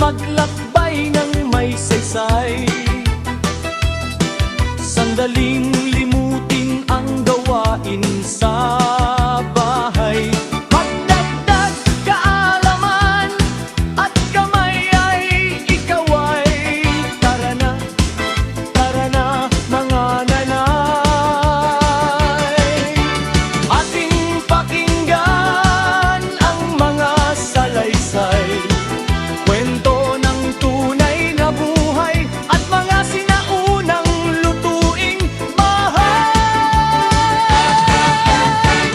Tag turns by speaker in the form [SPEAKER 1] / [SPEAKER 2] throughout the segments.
[SPEAKER 1] maglakbay ng may saysay. Sandaling limutin ang gawain sa bahay. Magdagdag kaalaman at kamay ay ikaw ay tara na mga nanay. Ating pakinggan ang mga salaysay, kwento ng tunay na buhay at mga sinaunang lutuing bahay.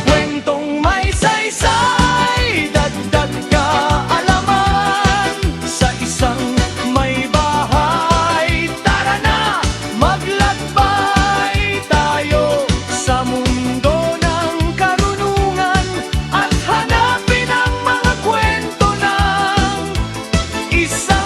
[SPEAKER 1] Kwentong may saysay, dagdag kaalaman sa isang may bahay. Tara na, maglakbay tayo sa mundo ng karunungan at hanapin ang mga kwento ng isa